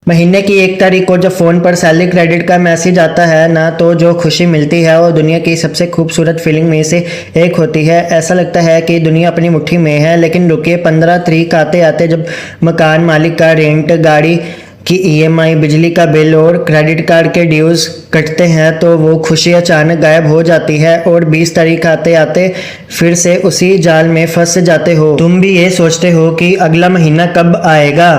महीने की 1 तारीख को जब फ़ोन पर सैलरी क्रेडिट का मैसेज आता है ना, तो जो खुशी मिलती है वो दुनिया की सबसे खूबसूरत फीलिंग में से एक होती है। ऐसा लगता है कि दुनिया अपनी मुट्ठी में है। लेकिन रुकिए, 15 तारीख आते आते जब मकान मालिक का रेंट, गाड़ी की ईएमआई, बिजली का बिल और क्रेडिट कार्ड के ड्यूज कटते हैं तो वो खुशी अचानक गायब हो जाती है और 20 तारीख आते आते फिर से उसी जाल में फंस जाते हो। तुम भी ये सोचते हो कि अगला महीना कब आएगा।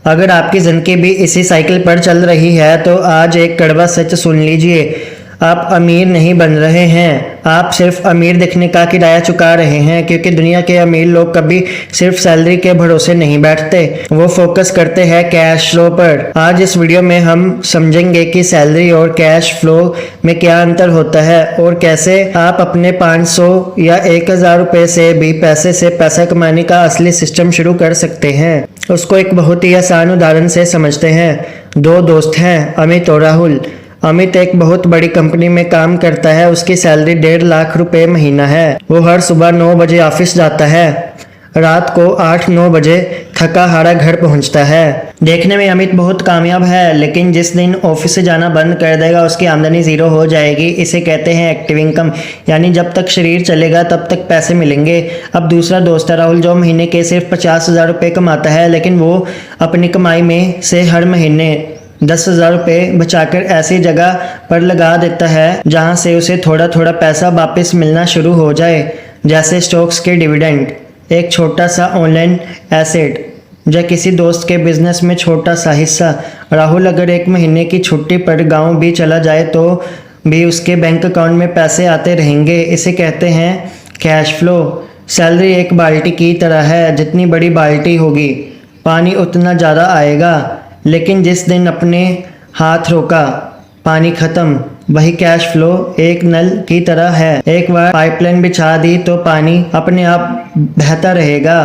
अगर आपकी ज़िंदगी भी इसी साइकिल पर चल रही है तो आज एक कड़वा सच सुन लीजिए, आप अमीर नहीं बन रहे हैं, आप सिर्फ अमीर दिखने का किराया चुका रहे हैं। क्योंकि दुनिया के अमीर लोग कभी सिर्फ सैलरी के भरोसे नहीं बैठते, वो फोकस करते हैं कैश फ्लो पर। आज इस वीडियो में हम समझेंगे कि सैलरी और कैश फ्लो में क्या अंतर होता है और कैसे आप अपने 500 या 1000 रुपये से भी पैसे से पैसा कमाने का असली सिस्टम शुरू कर सकते हैं। उसको एक बहुत ही आसान उदाहरण से समझते हैं। दो दोस्त हैं, अमित और राहुल। अमित एक बहुत बड़ी कंपनी में काम करता है, उसकी सैलरी 1.5 लाख रुपए महीना है। वो हर सुबह 9 बजे ऑफिस जाता है, रात को 8-9 बजे थका हारा घर पहुंचता है। देखने में अमित बहुत कामयाब है, लेकिन जिस दिन ऑफिस से जाना बंद कर देगा उसकी आमदनी जीरो हो जाएगी। इसे कहते हैं एक्टिव इनकम, यानी जब तक शरीर चलेगा तब तक पैसे मिलेंगे। अब दूसरा दोस्त है राहुल, जो महीने के सिर्फ 50,000 रुपये कमाता है, लेकिन वो अपनी कमाई में से हर महीने 10,000 रुपये बचाकर ऐसी जगह पर लगा देता है जहां से उसे थोड़ा थोड़ा पैसा वापस मिलना शुरू हो जाए, जैसे स्टॉक्स के डिविडेंड, एक छोटा सा ऑनलाइन एसेट या किसी दोस्त के बिजनेस में छोटा सा हिस्सा। राहुल अगर एक महीने की छुट्टी पर गांव भी चला जाए तो भी उसके बैंक अकाउंट में पैसे आते रहेंगे। इसे कहते हैं कैश फ्लो। सैलरी एक बाल्टी की तरह है, जितनी बड़ी बाल्टी होगी पानी उतना ज़्यादा आएगा। लेकिन जिस दिन अपने हाथ रोका, पानी खत्म। वही कैश फ्लो एक नल की तरह है, एक बार पाइपलाइन बिछा दी तो पानी अपने आप बहता रहेगा।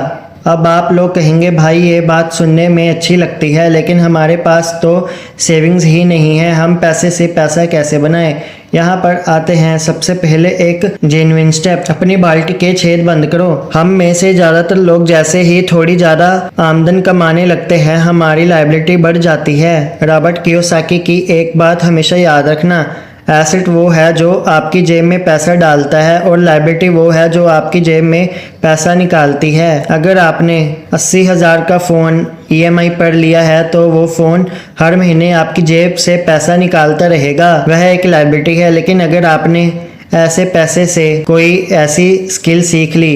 अब आप लोग कहेंगे भाई ये बात सुनने में अच्छी लगती है, लेकिन हमारे पास तो सेविंग्स ही नहीं है, हम पैसे से पैसा कैसे बनाएं। यहाँ पर आते हैं सबसे पहले एक जेन्युइन स्टेप, अपनी बाल्टी के छेद बंद करो। हम में से ज़्यादातर लोग जैसे ही थोड़ी ज़्यादा आमदन कमाने लगते हैं हमारी लायबिलिटी बढ़ जाती है। रॉबर्ट कियोसाकी की एक बात हमेशा याद रखना, एसेट वो है जो आपकी जेब में पैसा डालता है और लायबिलिटी वो है जो आपकी जेब में पैसा निकालती है। अगर आपने 80,000 का फ़ोन ईएमआई पर लिया है तो वो फ़ोन हर महीने आपकी जेब से पैसा निकालता रहेगा, वह एक लायबिलिटी है। लेकिन अगर आपने ऐसे पैसे से कोई ऐसी स्किल सीख ली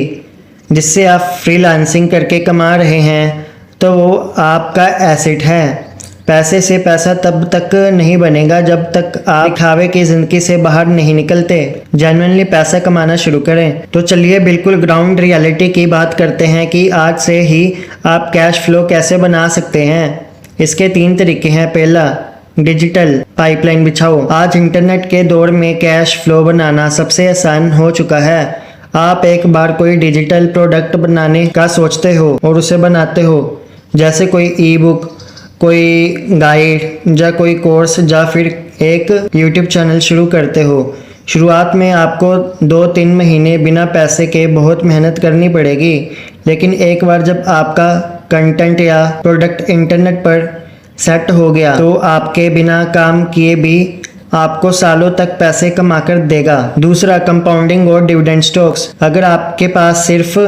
जिससे आप फ्रीलांसिंग करके कमा रहे हैं तो वो आपका एसेट है। पैसे से पैसा तब तक नहीं बनेगा जब तक आप दिखावे की जिंदगी से बाहर नहीं निकलते, जेन्युइनली पैसा कमाना शुरू करें। तो चलिए बिल्कुल ग्राउंड रियलिटी की बात करते हैं कि आज से ही आप कैश फ्लो कैसे बना सकते हैं। इसके 3 तरीके हैं। पहला, डिजिटल पाइपलाइन बिछाओ। आज इंटरनेट के दौर में कैश फ्लो बनाना सबसे आसान हो चुका है। आप एक बार कोई डिजिटल प्रोडक्ट बनाने का सोचते हो और उसे बनाते हो, जैसे कोई ई बुक, कोई गाइड या कोई कोर्स या फिर एक यूट्यूब चैनल शुरू करते हो। शुरुआत में आपको 2-3 महीने बिना पैसे के बहुत मेहनत करनी पड़ेगी, लेकिन एक बार जब आपका कंटेंट या प्रोडक्ट इंटरनेट पर सेट हो गया तो आपके बिना काम किए भी आपको सालों तक पैसे कमा कर देगा। दूसरा, कंपाउंडिंग और डिविडेंड स्टॉक्स। अगर आपके पास सिर्फ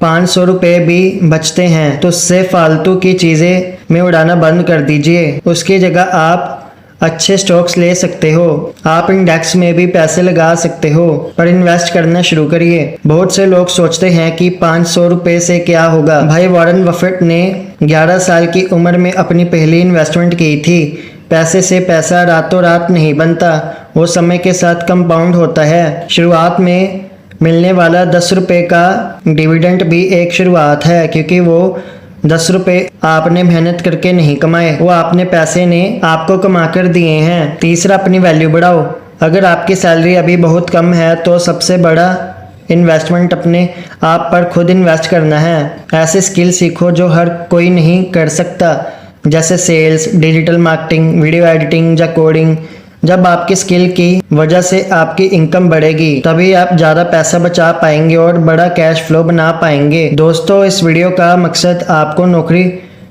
500 रुपये भी बचते हैं तो उससे फालतू की चीज़ें में उड़ाना बंद कर दीजिए। उसकी जगह आप अच्छे स्टॉक्स ले सकते हो, आप इंडेक्स में भी पैसे लगा सकते हो, पर इन्वेस्ट करना शुरू करिए। बहुत से लोग सोचते हैं कि 500 रुपये से क्या होगा। भाई वॉरेन बफेट ने 11 साल की उम्र में अपनी पहली इन्वेस्टमेंट की थी। पैसे से पैसा रातों रात नहीं बनता, वो समय के साथ कंपाउंड होता है। शुरुआत में मिलने वाला 10 रुपये का डिविडेंड भी एक शुरुआत है, क्योंकि वो 10 रुपये आपने मेहनत करके नहीं कमाए, वो आपने पैसे ने आपको कमा कर दिए हैं। तीसरा, अपनी वैल्यू बढ़ाओ। अगर आपकी सैलरी अभी बहुत कम है तो सबसे बड़ा इन्वेस्टमेंट अपने आप पर खुद इन्वेस्ट करना है। ऐसे स्किल सीखो जो हर कोई नहीं कर सकता, जैसे sales, digital marketing, video editing या कोडिंग। जब आपकी स्किल की वजह से आपकी इनकम बढ़ेगी तभी आप ज़्यादा पैसा बचा पाएंगे और बड़ा कैश फ्लो बना पाएंगे। दोस्तों, इस वीडियो का मकसद आपको नौकरी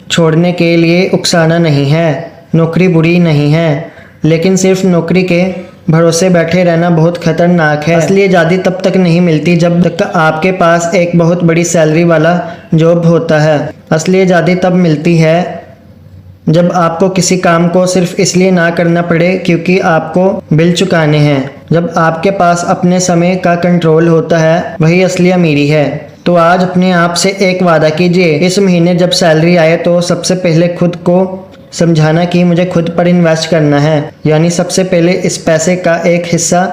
छोड़ने के लिए उकसाना नहीं है। नौकरी बुरी नहीं है, लेकिन सिर्फ नौकरी के भरोसे बैठे रहना बहुत खतरनाक है। असली आज़ादी तब तक नहीं मिलती जब तक आपके पास एक बहुत बड़ी सैलरी वाला जॉब होता है। असली आज़ादी तब मिलती है जब आपको किसी काम को सिर्फ इसलिए ना करना पड़े क्योंकि आपको बिल चुकाने हैं। जब आपके पास अपने समय का कंट्रोल होता है, वही असली अमीरी है। तो आज अपने आप से एक वादा कीजिए, इस महीने जब सैलरी आए तो सबसे पहले खुद को समझाना कि मुझे खुद पर इन्वेस्ट करना है। यानी सबसे पहले इस पैसे का एक हिस्सा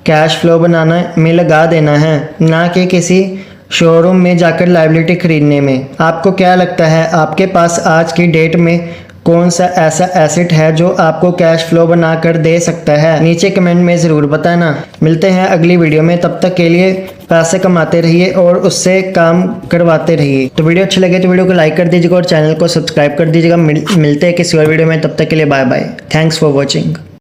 कैश फ्लो बनाना में लगा देना है, ना कि किसी शोरूम में जाकर लायबिलिटी खरीदने में। आपको क्या लगता है, आपके पास आज की डेट में कौन सा ऐसा एसेट है जो आपको कैश फ्लो बना कर दे सकता है? नीचे कमेंट में ज़रूर बताना। मिलते हैं अगली वीडियो में, तब तक के लिए पैसे कमाते रहिए और उससे काम करवाते रहिए। तो वीडियो अच्छी लगे तो वीडियो को लाइक कर दीजिएगा और चैनल को सब्सक्राइब कर दीजिएगा। मिलते हैं किसी और वीडियो में, तब तक के लिए bye bye. Thanks for watching.